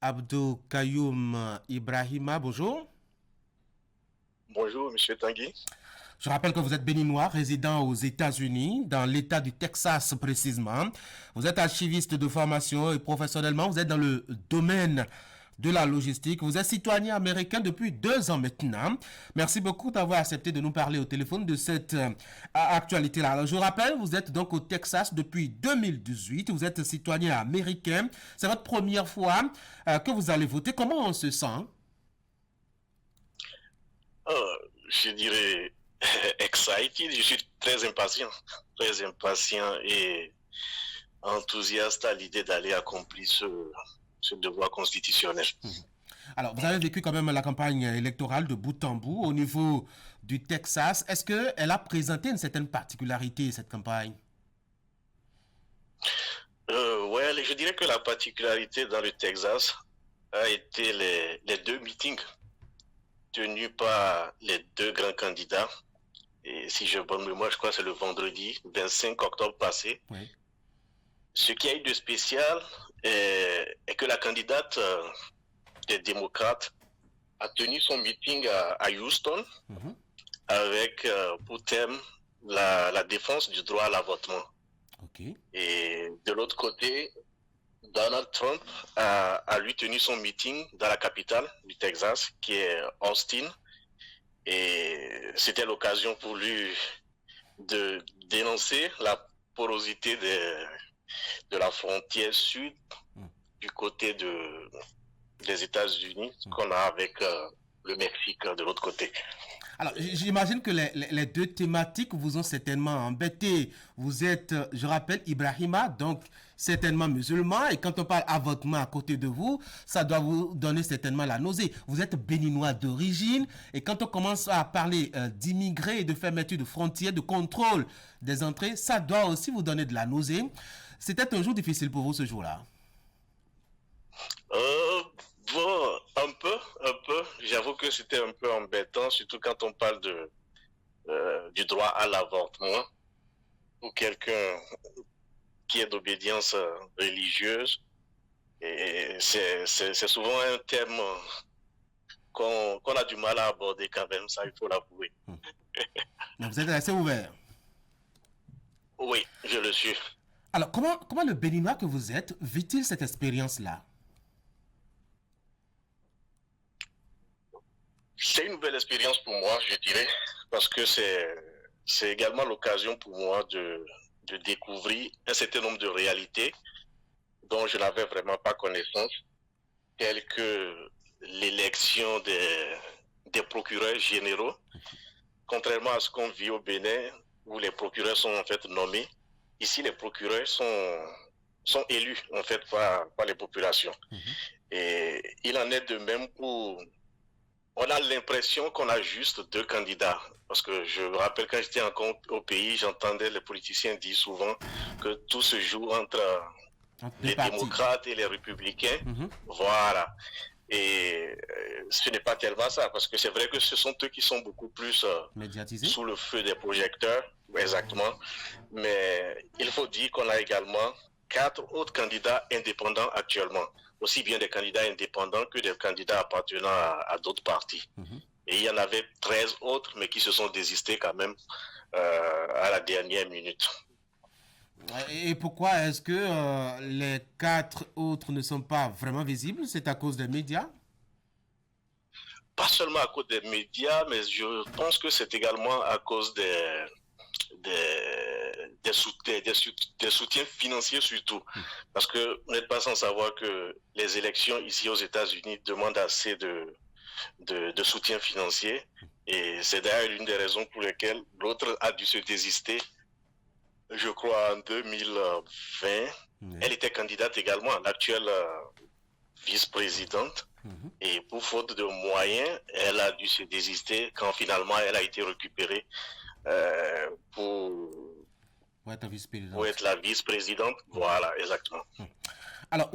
Abdou Kayoum Ibrahima, bonjour. Bonjour, Monsieur Tanguy. Je rappelle que vous êtes béninois, résident aux États-Unis, dans l'État du Texas précisément. Vous êtes archiviste de formation et professionnellement, vous êtes dans le domaine de la logistique. Vous êtes citoyen américain depuis 2 ans maintenant. Merci beaucoup d'avoir accepté de nous parler au téléphone de cette actualité-là. Alors, je rappelle, vous êtes donc au Texas depuis 2018. Vous êtes citoyen américain. C'est votre première fois que vous allez voter. Comment on se sent? Ah, je dirais excited. Je suis très impatient et enthousiaste à l'idée d'aller accomplir ce devoir constitutionnel. Alors, vous avez vécu quand même la campagne électorale de bout en bout au niveau du Texas. Est-ce qu'elle a présenté une certaine particularité, cette campagne? Ouais, je dirais que la particularité dans le Texas a été les deux meetings tenus par les deux grands candidats. Et si je bonne mémoire, je crois que c'est le vendredi 25 octobre passé. Oui. Ce qui a eu de spécial est que la candidate des démocrates a tenu son meeting à Houston Mhm. avec pour thème la défense du droit à l'avortement. OK. Et de l'autre côté, Donald Trump a lui tenu son meeting dans la capitale du Texas, qui est Austin. Et c'était l'occasion pour lui de dénoncer la porosité de la frontière sud Mm. du côté des États-Unis qu'on a avec le Mexique de l'autre côté. Alors, j'imagine que les deux thématiques vous ont certainement embêté. Vous êtes, je rappelle, Ibrahima, donc certainement musulman, et quand on parle avortement à côté de vous, ça doit vous donner certainement la nausée. Vous êtes béninois d'origine, et quand on commence à parler d'immigrés et de fermeture de frontières, de contrôle des entrées, ça doit aussi vous donner de la nausée. C'était un jour difficile pour vous ce jour-là. Euh, bon, un peu. J'avoue que c'était un peu embêtant, surtout quand on parle du droit à l'avortement pour quelqu'un qui est d'obédience religieuse. Et c'est souvent un thème qu'on a du mal à aborder quand même, ça il faut l'avouer. Mais vous êtes assez ouvert. Oui, je le suis. Alors, comment le béninois que vous êtes vit-il cette expérience-là? C'est une nouvelle expérience pour moi, je dirais, parce que c'est également l'occasion pour moi de découvrir un certain nombre de réalités dont je n'avais vraiment pas connaissance, telles que l'élection des procureurs généraux, contrairement à ce qu'on vit au Bénin, où les procureurs sont en fait nommés. Ici, les procureurs sont élus en fait par les populations. Mhm. Et il en est de même pour... On a l'impression qu'on a juste deux candidats. Parce que je me rappelle quand j'étais encore au pays, j'entendais les politiciens dire souvent que tout se joue entre Entre deux les parties. démocrates et les républicains. Mhm. Voilà. Et ce n'est pas tellement ça, parce que c'est vrai que ce sont eux qui sont beaucoup plus Médiatisé. sous le feu des projecteurs, exactement. Mais il faut dire qu'on a également quatre autres candidats indépendants actuellement, aussi bien des candidats indépendants que des candidats appartenant à d'autres partis. Mhm. Et il y en avait 13 autres, mais qui se sont désistés quand même à la dernière minute. Et pourquoi est-ce que les quatre autres ne sont pas vraiment visibles? C'est à cause des médias? Pas seulement à cause des médias, mais je pense que c'est également à cause des soutiens financiers surtout. Parce que vous n'êtes pas sans savoir que les élections ici aux États-Unis demandent assez de soutien financier. Et c'est d'ailleurs l'une des raisons pour lesquelles l'autre a dû se désister, je crois, en 2020. Elle Oui. était candidate également, l'actuelle vice-présidente. Mhm. Et pour faute de moyens, elle a dû se désister quand finalement elle a été récupérée euh, pour, Pour être pour vice-présidente. être la vice-présidente. Voilà, exactement. Alors,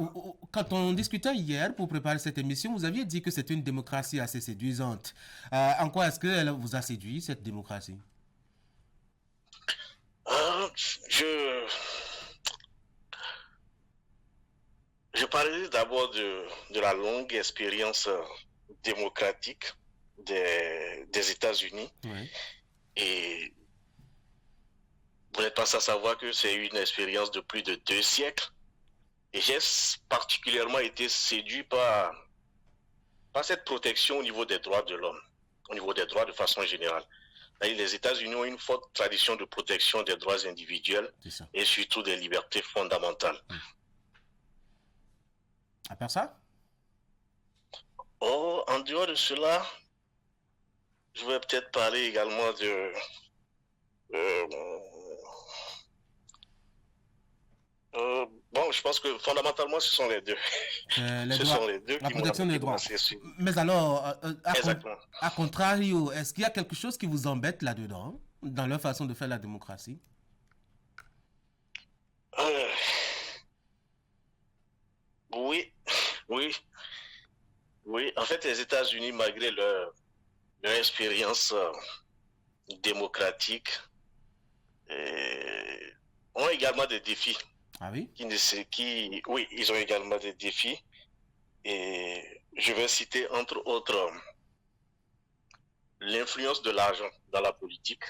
quand on discutait hier pour préparer cette émission, vous aviez dit que c'était une démocratie assez séduisante. En quoi est-ce qu'elle vous a séduit, cette démocratie? Euh, je, Je parlerai d'abord de la longue expérience démocratique des États-Unis. Oui. Et vous n'êtes pas sans savoir que c'est une expérience de plus de 2 siècles. Et j'ai particulièrement été séduit par cette protection au niveau des droits de l'homme, au niveau des droits de façon générale. Les États-Unis ont une forte tradition de protection des droits individuels et surtout des libertés fondamentales. À part ça? Oh, en dehors de cela, je vais peut-être parler également de... bon, je pense que fondamentalement, ce sont les deux. Sont les deux la protection des droits. Mais alors, à contrario, est-ce qu'il y a quelque chose qui vous embête là-dedans, dans leur façon de faire la démocratie? Oui. En fait, les États-Unis, malgré leur expérience démocratique, ont également des défis. Ah oui? Oui, ils ont également des défis. Et je vais citer entre autres l'influence de l'argent dans la politique.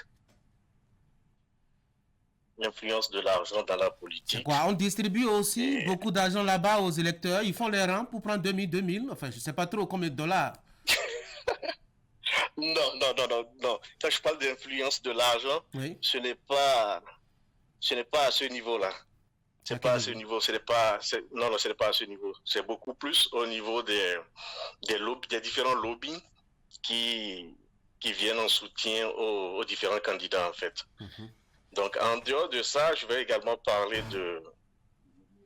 L'influence de l'argent dans la politique. C'est quoi? On distribue aussi beaucoup d'argent là-bas aux électeurs. Ils font les rangs pour prendre 2000. Enfin, je ne sais pas trop combien de dollars. Non. Quand je parle d'influence de l'argent, oui. ce n'est pas à ce niveau-là. C'est pas à ce niveau. Ce n'est pas à ce niveau. C'est beaucoup plus au niveau des différents lobbies qui viennent en soutien aux différents candidats, en fait. Mm-hmm. Donc, en dehors de ça, je vais également parler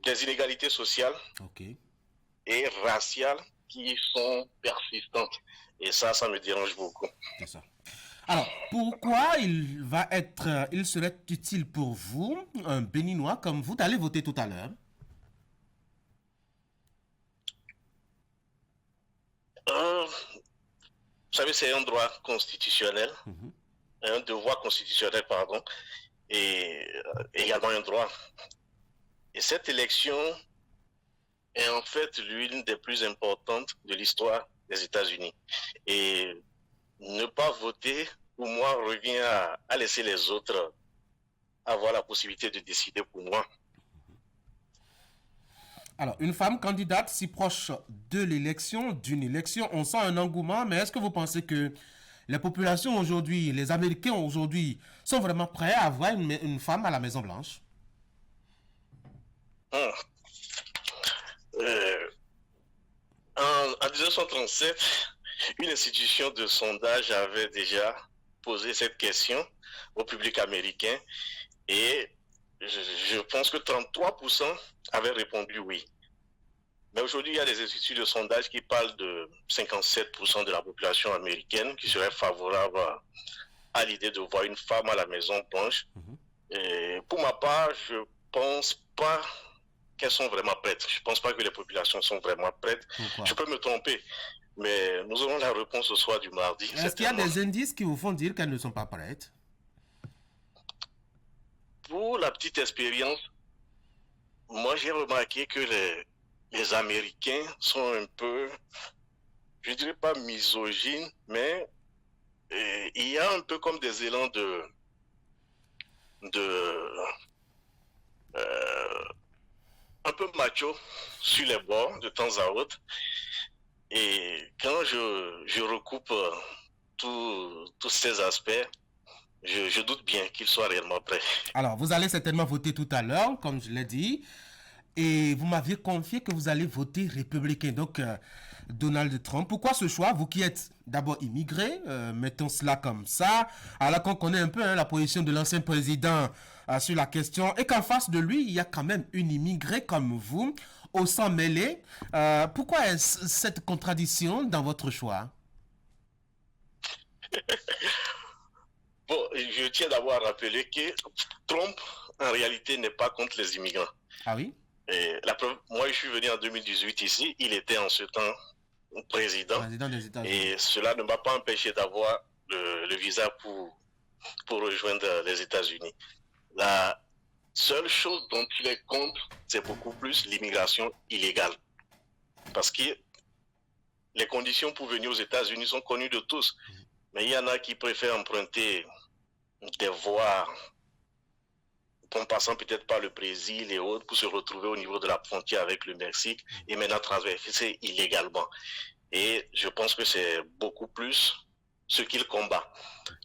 des inégalités sociales et raciales qui sont persistantes. Et ça me dérange beaucoup. C'est ça. Alors, pourquoi il serait utile pour vous, un Béninois comme vous, d'aller voter tout à l'heure? Vous savez, c'est un droit constitutionnel, un devoir constitutionnel, pardon, et également un droit. Et cette élection est en fait l'une des plus importantes de l'histoire des États-Unis. Et ne pas voter, pour moi, revient à laisser les autres avoir la possibilité de décider pour moi. Alors, une femme candidate si proche d'une élection, on sent un engouement, mais est-ce que vous pensez que les populations aujourd'hui, les Américains aujourd'hui, sont vraiment prêts à avoir une femme à la Maison-Blanche? En 1937, une institution de sondage avait déjà posé cette question au public américain et je pense que 33% avaient répondu oui. Mais aujourd'hui, il y a des instituts de sondage qui parlent de 57% de la population américaine qui serait favorable à l'idée de voir une femme à la Maison-Blanche. Et pour ma part, je ne pense pas qu'elles sont vraiment prêtes. Je ne pense pas que les populations sont vraiment prêtes. Pourquoi? Je peux me tromper, mais nous aurons la réponse au soir du mardi. Est-ce qu'il y a des indices qui vous font dire qu'elles ne sont pas prêtes? Pour la petite expérience, moi j'ai remarqué que les Américains sont un peu, je ne dirais pas misogynes, mais il y a un peu comme des élans un peu macho sur les bords de temps à autre. Et quand je recoupe tous ces aspects, je doute bien qu'ils soient réellement prêts. Alors, vous allez certainement voter tout à l'heure, comme je l'ai dit. Et vous m'aviez confié que vous allez voter républicain, donc Donald Trump. Pourquoi ce choix? Vous qui êtes d'abord immigré, mettons cela comme ça, alors qu'on connaît un peu la position de l'ancien président sur la question, et qu'en face de lui, il y a quand même une immigrée comme vous, au sang mêlé. Pourquoi est-ce cette contradiction dans votre choix? Bon, je tiens d'abord à rappeler que Trump, en réalité, n'est pas contre les immigrants. Ah oui? Et moi, je suis venu en 2018 ici. Il était en ce temps président des États-Unis. Et cela ne m'a pas empêché d'avoir le visa pour rejoindre les États-Unis. Seule chose dont il est contre, c'est beaucoup plus l'immigration illégale. Parce que les conditions pour venir aux États-Unis sont connues de tous. Mais il y en a qui préfèrent emprunter des voies en passant peut-être par le Brésil et autres pour se retrouver au niveau de la frontière avec le Mexique et maintenant traverser illégalement. Et je pense que c'est beaucoup plus ce qu'il combat.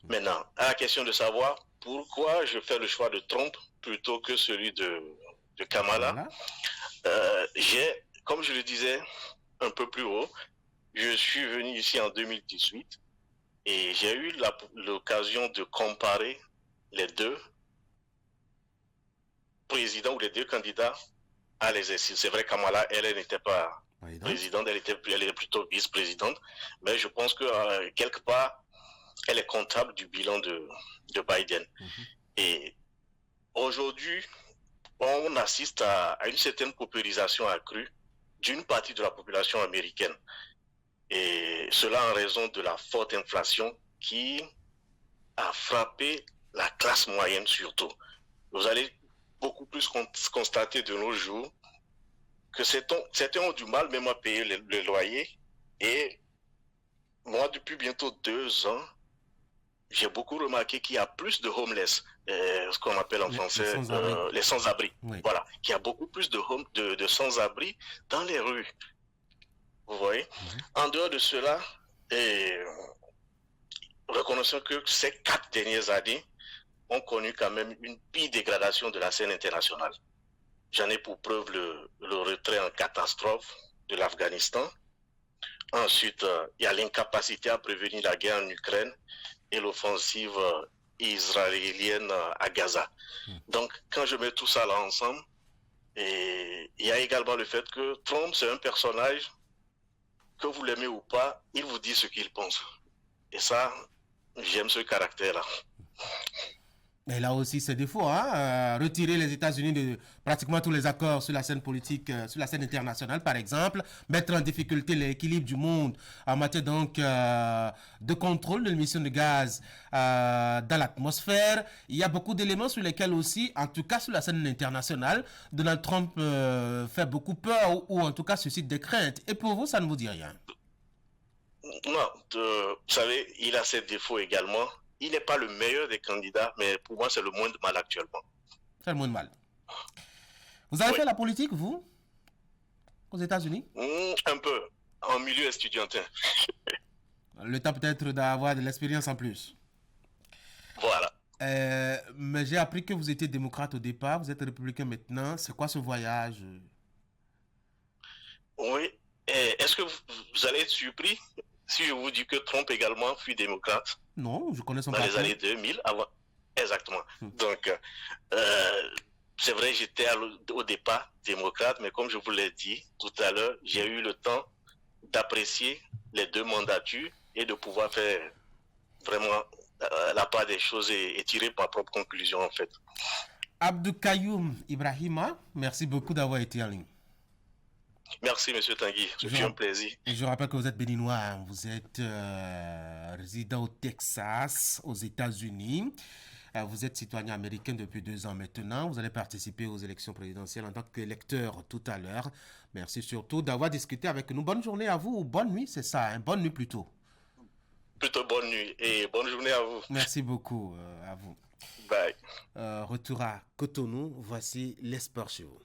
Maintenant, à la question de savoir pourquoi je fais le choix de Trump plutôt que celui de Kamala, comme je le disais un peu plus haut, je suis venu ici en 2018 et j'ai eu l'occasion de comparer les deux présidents ou les deux candidats à l'exercice. C'est vrai, Kamala, elle n'était pas présidente, elle était plutôt vice-présidente, mais je pense que quelque part, elle est comptable du bilan de Biden. Et aujourd'hui, on assiste à une certaine paupérisation accrue d'une partie de la population américaine. Et cela en raison de la forte inflation qui a frappé la classe moyenne surtout. Vous allez beaucoup plus constater de nos jours que certains ont du mal même à payer le loyer. Et moi, depuis bientôt 2 ans, j'ai beaucoup remarqué qu'il y a plus de homeless, ce qu'on appelle en français les sans-abri. Oui. Voilà, qu'il y a beaucoup plus de sans-abri dans les rues. Vous voyez? En dehors de cela, reconnaissons que ces 4 dernières années ont connu quand même une pire dégradation de la scène internationale. J'en ai pour preuve le retrait en catastrophe de l'Afghanistan. Ensuite, il y a l'incapacité à prévenir la guerre en Ukraine et l'offensive israélienne à Gaza. Donc, quand je mets tout ça là ensemble, il y a également le fait que Trump, c'est un personnage, que vous l'aimez ou pas, il vous dit ce qu'il pense. Et ça, j'aime ce caractère-là. Mais là aussi, c'est défaut, hein? Retirer les États-Unis de pratiquement tous les accords sur la scène politique, sur la scène internationale, par exemple, mettre en difficulté l'équilibre du monde en matière donc de contrôle de l'émission de gaz dans l'atmosphère. Il y a beaucoup d'éléments sur lesquels aussi, en tout cas sur la scène internationale, Donald Trump fait beaucoup peur ou en tout cas suscite des craintes. Et pour vous, ça ne vous dit rien? Non, vous savez, il a ses défauts également. Il n'est pas le meilleur des candidats, mais pour moi, c'est le moins de mal actuellement. C'est le moins de mal. Vous avez fait la politique, vous, aux États-Unis? Un peu, en milieu estudiantin. Le temps peut-être d'avoir de l'expérience en plus. Voilà. Mais j'ai appris que vous étiez démocrate au départ, vous êtes républicain maintenant. C'est quoi ce voyage? Oui. Est-ce que vous allez être surpris si je vous dis que Trump également fut démocrate? Non, je connais son parcours. Dans les années 2000, avant. Exactement. Donc, c'est vrai, j'étais au départ démocrate, mais comme je vous l'ai dit tout à l'heure, j'ai eu le temps d'apprécier les 2 mandatures et de pouvoir faire vraiment la part des choses et tirer ma propre conclusion, en fait. Abdoukayoum Ibrahima, merci beaucoup d'avoir été en ligne. Merci, M. Tanguy. Ce fut un plaisir. Je rappelle que vous êtes béninois. Hein. Vous êtes résident au Texas, aux États-Unis. Vous êtes citoyen américain depuis 2 ans maintenant. Vous allez participer aux élections présidentielles en tant qu'électeur tout à l'heure. Merci surtout d'avoir discuté avec nous. Bonne journée à vous ou bonne nuit, c'est ça. Hein? Bonne nuit plutôt. Plutôt bonne nuit et bonne journée à vous. Merci beaucoup à vous. Bye. Retour à Cotonou. Voici les sports chez vous.